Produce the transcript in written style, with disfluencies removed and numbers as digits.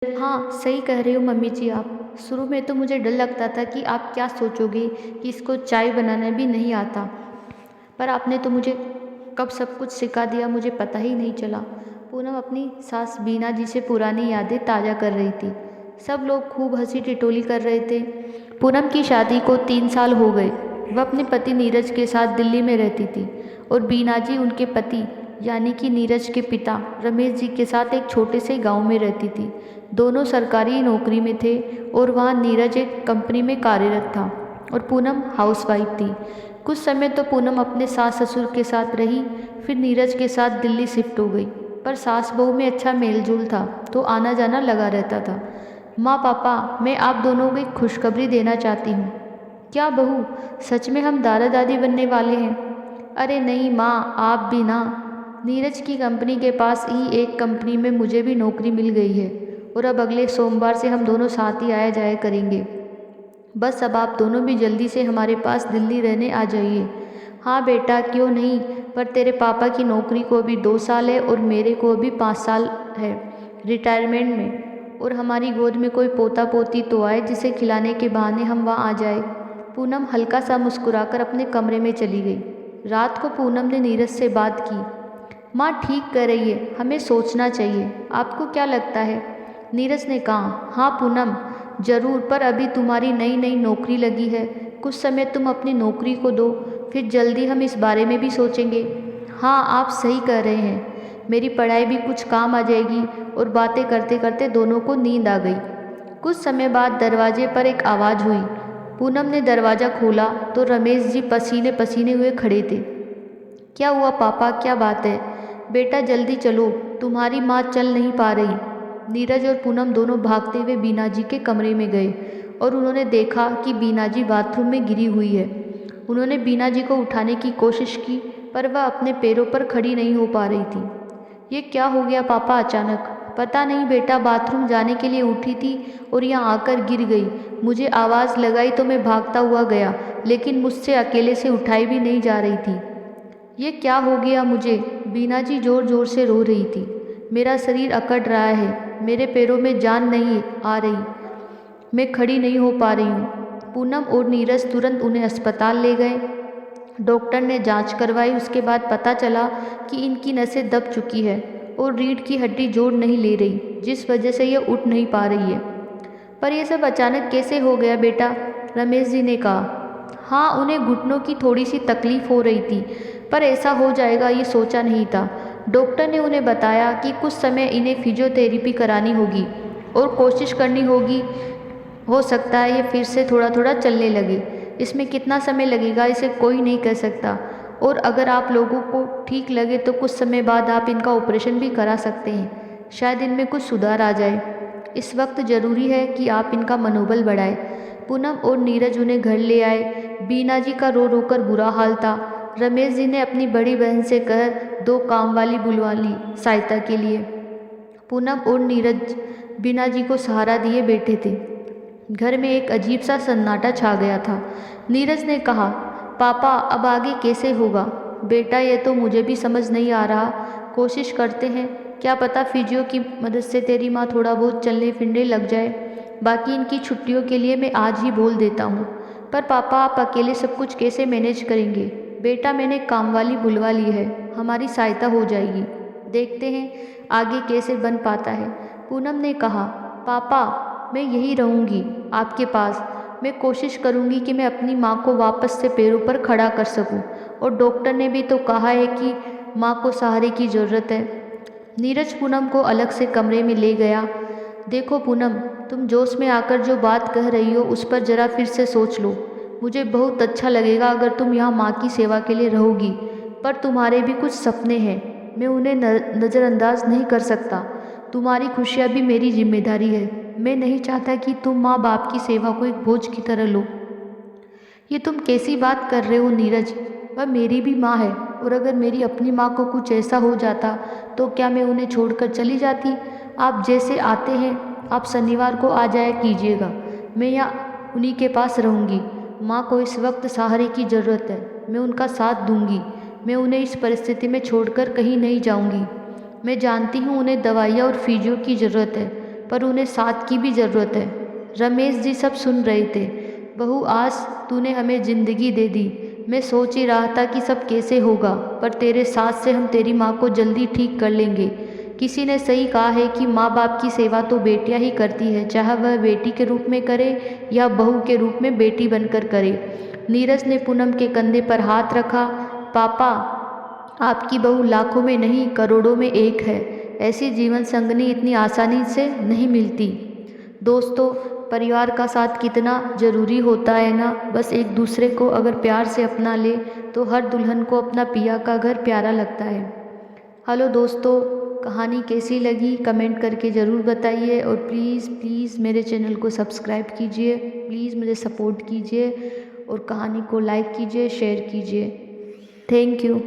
हाँ, सही कह रही हो मम्मी जी आप। शुरू में तो मुझे डर लगता था कि आप क्या सोचोगे कि इसको चाय बनाना भी नहीं आता। पर आपने तो मुझे कब सब कुछ सिखा दिया मुझे पता ही नहीं चला। पूनम अपनी सास बीना जी से पुरानी यादें ताज़ा कर रही थी। सब लोग खूब हंसी टिटोली कर रहे थे। पूनम की शादी को 3 साल हो गए। वह अपने पति नीरज के साथ दिल्ली में रहती थी और बीना जी उनके पति यानी कि नीरज के पिता रमेश जी के साथ एक छोटे से गांव में रहती थी। दोनों सरकारी नौकरी में थे और वहाँ नीरज एक कंपनी में कार्यरत था और पूनम हाउसवाइफ थी। कुछ समय तो पूनम अपने सास ससुर के साथ रही, फिर नीरज के साथ दिल्ली शिफ्ट हो गई। पर सास बहू में अच्छा मेलजोल था तो आना जाना लगा रहता था। माँ पापा, मैं आप दोनों को एक खुशखबरी देना चाहती हूँ। क्या बहू, सच में हम दादा दादी बनने वाले हैं? अरे नहीं माँ, आप भी ना। नीरज की कंपनी के पास ही एक कंपनी में मुझे भी नौकरी मिल गई है और अब अगले सोमवार से हम दोनों साथ ही आया जाया करेंगे। बस अब आप दोनों भी जल्दी से हमारे पास दिल्ली रहने आ जाइए। हाँ बेटा, क्यों नहीं, पर तेरे पापा की नौकरी को अभी 2 साल है और मेरे को अभी 5 साल है रिटायरमेंट में। और हमारी गोद में कोई पोता पोती तो आए जिसे खिलाने के बहाने हम वहाँ आ जाए। पूनम हल्का सा मुस्कुराकर अपने कमरे में चली गई। रात को पूनम ने नीरज से बात की। माँ ठीक कर रही है, हमें सोचना चाहिए। आपको क्या लगता है? नीरज ने कहा। हाँ पूनम, जरूर, पर अभी तुम्हारी नई नई नौकरी लगी है। कुछ समय तुम अपनी नौकरी को दो, फिर जल्दी हम इस बारे में भी सोचेंगे। हाँ आप सही कह रहे हैं, मेरी पढ़ाई भी कुछ काम आ जाएगी। और बातें करते करते दोनों को नींद आ गई। कुछ समय बाद दरवाजे पर एक आवाज़ हुई। पूनम ने दरवाज़ा खोला तो रमेश जी पसीने पसीने हुए खड़े थे। क्या हुआ पापा, क्या बात है? बेटा जल्दी चलो, तुम्हारी माँ चल नहीं पा रही। नीरज और पूनम दोनों भागते हुए बीना जी के कमरे में गए और उन्होंने देखा कि बीना जी बाथरूम में गिरी हुई है। उन्होंने बीना जी को उठाने की कोशिश की पर वह अपने पैरों पर खड़ी नहीं हो पा रही थी। ये क्या हो गया पापा अचानक? पता नहीं बेटा, बाथरूम जाने के लिए उठी थी और यहाँ आकर गिर गई। मुझे आवाज़ लगाई तो मैं भागता हुआ गया, लेकिन मुझसे अकेले से उठाई भी नहीं जा रही थी। ये क्या हो गया मुझे? बीना जी ज़ोर ज़ोर से रो रही थी। मेरा शरीर अकड़ रहा है, मेरे पैरों में जान नहीं आ रही, मैं खड़ी नहीं हो पा रही हूँ। पूनम और नीरज तुरंत उन्हें अस्पताल ले गए। डॉक्टर ने जांच करवाई, उसके बाद पता चला कि इनकी नसें दब चुकी है और रीढ़ की हड्डी जोड़ नहीं ले रही, जिस वजह से ये उठ नहीं पा रही है। पर यह सब अचानक कैसे हो गया बेटा? रमेश जी ने कहा। हाँ, उन्हें घुटनों की थोड़ी सी तकलीफ हो रही थी, पर ऐसा हो जाएगा ये सोचा नहीं था। डॉक्टर ने उन्हें बताया कि कुछ समय इन्हें फिजियोथेरेपी करानी होगी और कोशिश करनी होगी। हो सकता है ये फिर से थोड़ा थोड़ा चलने लगे। इसमें कितना समय लगेगा इसे कोई नहीं कह सकता। और अगर आप लोगों को ठीक लगे तो कुछ समय बाद आप इनका ऑपरेशन भी करा सकते हैं, शायद इनमें कुछ सुधार आ जाए। इस वक्त ज़रूरी है कि आप इनका मनोबल बढ़ाएं। पूनम और नीरज उन्हें घर ले आए। बीना जी का रो रो कर बुरा हाल था। रमेश जी ने अपनी बड़ी बहन से कह 2 काम वाली बुलवा ली सहायता के लिए। पूनम और नीरज बीना जी को सहारा दिए बैठे थे। घर में एक अजीब सा सन्नाटा छा गया था। नीरज ने कहा, पापा अब आगे कैसे होगा? बेटा ये तो मुझे भी समझ नहीं आ रहा, कोशिश करते हैं, क्या पता फिजियो की मदद से तेरी माँ थोड़ा बहुत चलने फिरने लग जाए। बाकी इनकी छुट्टियों के लिए मैं आज ही बोल देता हूँ। पर पापा आप अकेले सब कुछ कैसे मैनेज करेंगे? बेटा मैंने काम वाली बुलवा ली है, हमारी सहायता हो जाएगी। देखते हैं आगे कैसे बन पाता है। पूनम ने कहा, पापा मैं यही रहूँगी आपके पास। मैं कोशिश करूँगी कि मैं अपनी माँ को वापस से पैरों पर खड़ा कर सकूँ। और डॉक्टर ने भी तो कहा है कि माँ को सहारे की ज़रूरत है। नीरज पूनम को अलग से कमरे में ले गया। देखो पूनम, तुम जोश में आकर जो बात कह रही हो उस पर ज़रा फिर से सोच लो। मुझे बहुत अच्छा लगेगा अगर तुम यहाँ माँ की सेवा के लिए रहोगी, पर तुम्हारे भी कुछ सपने हैं, मैं उन्हें नज़रअंदाज नहीं कर सकता। तुम्हारी खुशियाँ भी मेरी जिम्मेदारी है। मैं नहीं चाहता कि तुम माँ बाप की सेवा को एक बोझ की तरह लो। ये तुम कैसी बात कर रहे हो नीरज? वह मेरी भी माँ है, और अगर मेरी अपनी माँ को कुछ ऐसा हो जाता तो क्या मैं उन्हें छोड़कर चली जाती? आप जैसे आते हैं आप शनिवार को आ जाया कीजिएगा, मैं यहाँ उन्हीं के पास रहूँगी। माँ को इस वक्त सहारे की ज़रूरत है, मैं उनका साथ दूंगी। मैं उन्हें इस परिस्थिति में छोड़कर कहीं नहीं जाऊँगी। मैं जानती हूँ उन्हें दवाइयाँ और फिजियो की ज़रूरत है, पर उन्हें साथ की भी ज़रूरत है। रमेश जी सब सुन रहे थे। बहू, आज तूने हमें ज़िंदगी दे दी। मैं सोच ही रहा था कि सब कैसे होगा, पर तेरे साथ से हम तेरी माँ को जल्दी ठीक कर लेंगे। किसी ने सही कहा है कि माँ बाप की सेवा तो बेटियां ही करती है, चाहे वह बेटी के रूप में करे या बहू के रूप में बेटी बनकर करे। नीरज ने पूनम के कंधे पर हाथ रखा। पापा, आपकी बहू लाखों में नहीं करोड़ों में एक है। ऐसी जीवन संगनी इतनी आसानी से नहीं मिलती। दोस्तों, परिवार का साथ कितना ज़रूरी होता है ना। बस एक दूसरे को अगर प्यार से अपना ले तो हर दुल्हन को अपना पिया का घर प्यारा लगता है। हेलो दोस्तों, कहानी कैसी लगी कमेंट करके ज़रूर बताइए, और प्लीज़ प्लीज़ मेरे चैनल को सब्सक्राइब कीजिए। प्लीज़ मुझे सपोर्ट कीजिए और कहानी को लाइक कीजिए, शेयर कीजिए। Thank you.